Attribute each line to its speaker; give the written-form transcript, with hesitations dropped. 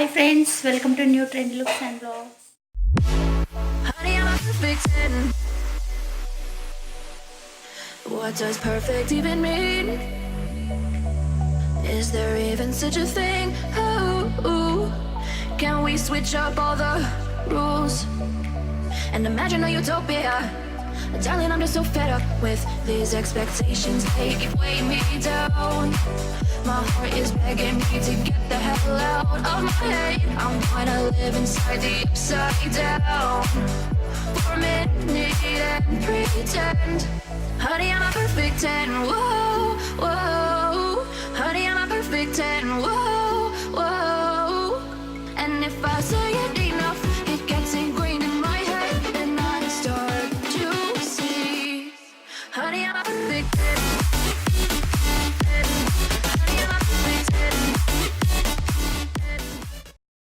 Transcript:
Speaker 1: Hi friends, welcome to new trend looks and vlogs.
Speaker 2: Honey, I'm a perfect 10. What does perfect even mean? Is there even such a thing? Oh, can we switch up all the rules and imagine a utopia? Darling, I'm just so fed up with these expectations. They keep weighing me down. My heart is begging me to get the hell out of my head. I'm gonna live inside the upside down for a minute and pretend. Honey, I'm a perfect 10. Whoa, whoa. Honey, I'm a perfect 10. Whoa.